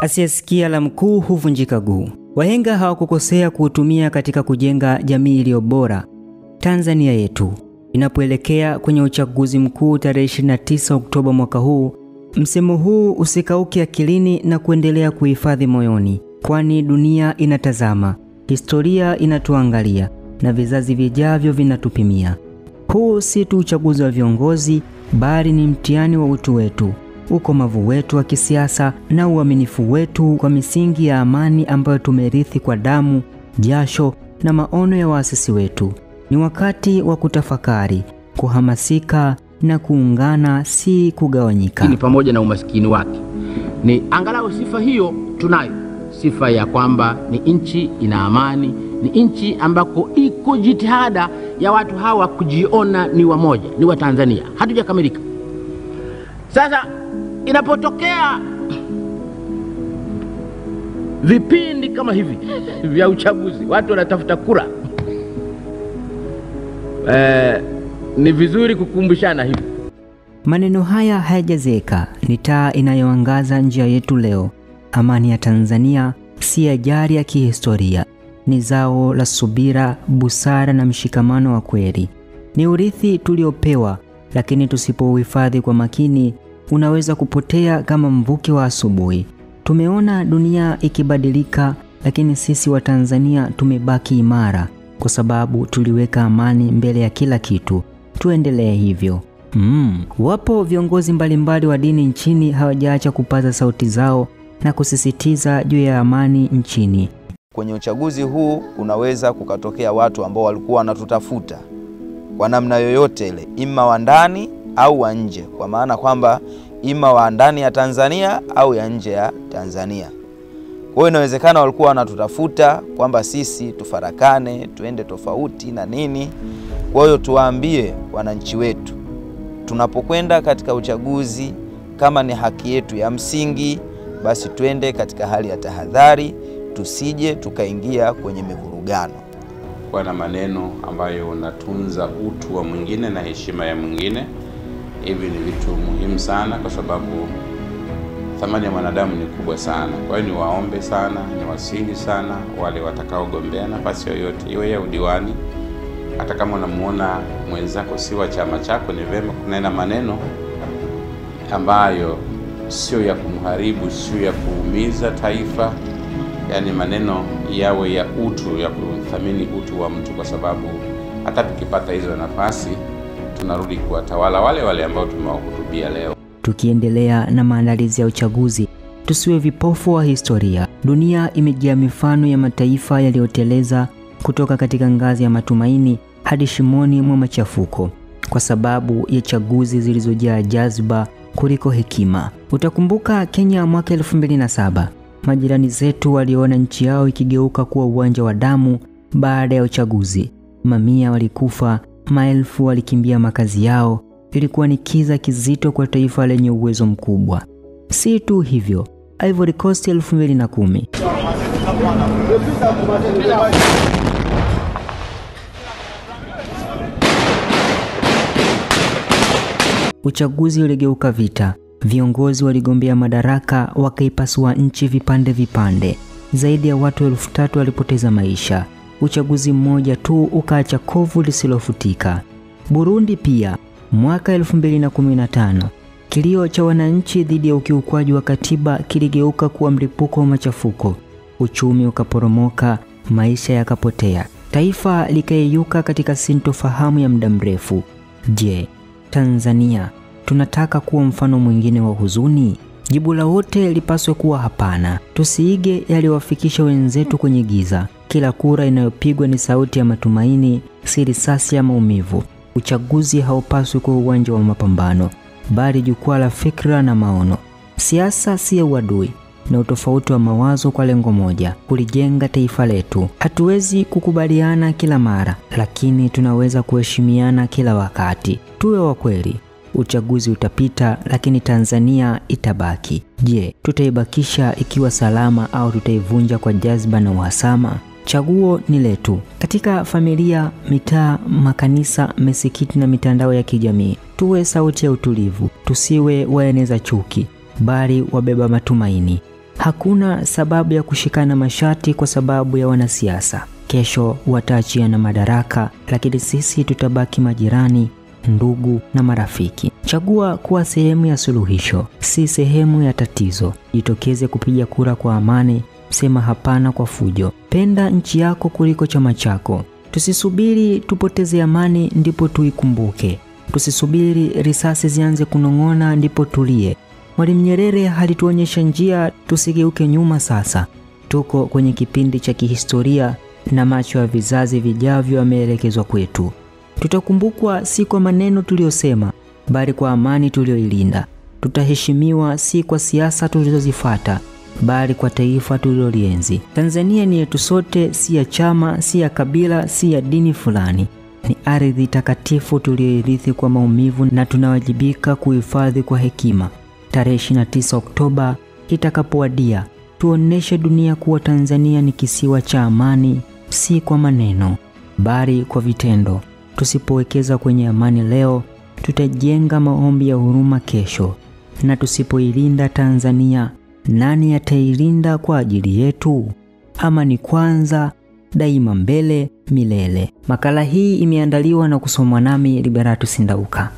Asiyesikia la mkuu huvunjika guu. Wahenga hawakukosea kuutumia katika kujenga jamii iliyo bora. Tanzania yetu inapoelekea kwenye uchaguzi mkuu tarehe 29 Oktoba mwaka huu, msemo huu usikauke akilini na kuendelea kuhifadhi moyoni, kwani dunia inatazama, historia inatuangalia na vizazi vijavyo vinatupimia. Huu si tu uchaguzi wa viongozi, bali ni mtihani wa utu wetu, ukomavu wetu wa kisiasa na uaminifu wetu kwa misingi ya amani ambayo tumerithi kwa damu, jasho na maono ya waasisi wetu. Ni wakati wa kutafakari, kuhamasika na kuungana, si kugawanyika. Ni pamoja na umaskini wake. Ni angalau sifa hiyo tunayo. Sifa ya kwamba ni nchi ina amani, ni nchi ambako iko jitihada ya watu hawa kujiona ni wamoja, ni wa Tanzania. Hatujakamilika. Sasa inapotokea vipindi kama hivi vya uchaguzi, watu wanatafuta kura, ni vizuri kukumbushana hivi. Maneno haya hayajazeeka, ni taa inayoangaza njia yetu leo. Amani ya Tanzania si ajali ya kihistoria, ni zao la subira, busara na mshikamano wa kweli. Ni urithi tuliopewa, lakini tusipouhifadhi kwa makini, unaweza kupotea kama mvuke wa asubuhi. Tumeona dunia ikibadilika, lakini sisi wa Tanzania tumebaki imara kwa sababu tuliweka amani mbele ya kila kitu. Tuendelee hivyo. Wapo viongozi mbalimbali wa dini nchini hawajaacha kupaza sauti zao na kusisitiza juu ya amani nchini. Kwenye uchaguzi huu unaweza kukatokea watu ambao walikuwa wanatutafuta kwa namna yoyote ile, ima wa ndani au wa nje, kwa maana kwamba ima wa ndani ya Tanzania au ya nje ya Tanzania. Kwa hiyo inawezekana walikuwa wanatutafuta kwamba sisi tufarakane, tuende tofauti na nini. Kwa hiyo tuwaambie wananchi wetu, tunapokwenda katika uchaguzi, kama ni haki yetu ya msingi, basi tuende katika hali ya tahadhari, tusije tukaingia kwenye mivurugano. Kwa na maneno ambayo unatunza utu wa mwingine na heshima ya mwingine, hivi ni vitu muhimu sana, kwa sababu thamani ya mwanadamu ni kubwa sana. Kwa hiyo niwaombe sana, niwasihi sana wale watakaogombea nafasi yoyote, iwe ya udiwani, hata kama unamuona mwenzako si wa chama chako, ni vema kunena maneno ambayo sio ya kumharibu, sio ya kuumiza taifa, yani maneno yawe ya utu, ya kuthamini utu wa mtu, kwa sababu hata tukipata hizo nafasi tunarudi kuwatawala wale wale ambao tumewahutubia leo. Tukiendelea na maandalizi ya uchaguzi, tusiwe vipofu wa historia. Dunia imejaa mifano ya mataifa yaliyoteleza kutoka katika ngazi ya matumaini hadi shimoni mwa machafuko kwa sababu ya chaguzi zilizojaa jazba kuliko hekima. Utakumbuka Kenya mwaka 2007. Majirani zetu waliona nchi yao ikigeuka kuwa uwanja wa damu baada ya uchaguzi. Mamia walikufa, maelfu walikimbia makazi yao. Ilikuwa ni kiza kizito kwa taifa lenye uwezo mkubwa. Si tu hivyo, Ivory Coast 2010. Uchaguzi uligeuka vita. Viongozi waligombea madaraka, wakaipasua nchi vipande vipande. Zaidi ya watu 3,000 walipoteza maisha. Uchaguzi mmoja tu ukaacha kovu lisilofutika. Burundi pia, mwaka 2015, kilio cha wananchi dhidi ya ukiukwaji wa katiba kiligeuka kuwa mlipuko wa machafuko. Uchumi ukaporomoka, maisha yakapotea. Taifa likayeyuka katika sintofahamu ya muda mrefu. Je, Tanzania tunataka kuwa mfano mwingine wa huzuni? Jibu la wote lipaswe kuwa hapana. Tusiige yaliyowafikisha wenzetu kwenye giza. Kila kura inayopigwa ni sauti ya matumaini, si risasi ya maumivu. Uchaguzi haupaswi kuwa uwanja wa mapambano, bali jukwaa la fikra na maono. Siasa si ya uadui, na utofauti wa mawazo kwa lengo moja, kulijenga taifa letu. Hatuwezi kukubaliana kila mara, lakini tunaweza kuheshimiana kila wakati. Tuwe wa kweli. Uchaguzi utapita, lakini Tanzania itabaki. Je, tutaibakisha ikiwa salama au tutaivunja kwa jazba na uhasama? Chaguo ni letu. Katika familia, mitaa, makanisa, misikiti na mitandao ya kijamii, tuwe sauti ya utulivu. Tusiwe waeneza chuki, bali wabeba matumaini. Hakuna sababu ya kushikana mashati kwa sababu ya wanasiasa. Kesho wataachiana madaraka, lakini sisi tutabaki majirani, ndugu na marafiki. Chagua kuwa sehemu ya suluhisho, si sehemu ya tatizo. Jitokeze kupiga kura kwa amani, sema hapana kwa fujo. Penda nchi yako kuliko chama chako. Tusisubiri tupoteze amani ndipo tuikumbuke. Tusisubiri risasi zianze kunong'ona ndipo tulie. Mwalimu Nyerere alituonyesha njia, tusigeuke nyuma sasa. Tuko kwenye kipindi cha kihistoria na macho ya vizazi vijavyo yameelekezwa kwetu. Tutakumbukwa si kwa maneno tuliyosema, bali kwa amani tuliyoilinda. Tutaheshimiwa si kwa siasa tulizozifuata, bali kwa taifa tulilolienzi. Tanzania ni yetu sote, si ya chama, si ya kabila, si ya dini fulani. Ni ardhi takatifu tuliyoirithi kwa maumivu na tunawajibika kuhifadhi kwa hekima. Tarehe 29 Oktoba itakapowadia, tuoneshe dunia kuwa Tanzania ni kisiwa cha amani, si kwa maneno, bali kwa vitendo. Tusipowekeza kwenye amani leo, tutajenga maombi ya huruma kesho. Na tusipoilinda Tanzania, nani atailinda kwa ajili yetu? Amani kwanza, daima mbele, milele. Makala hii imeandaliwa na kusomwa nami Liberatus Ndauka.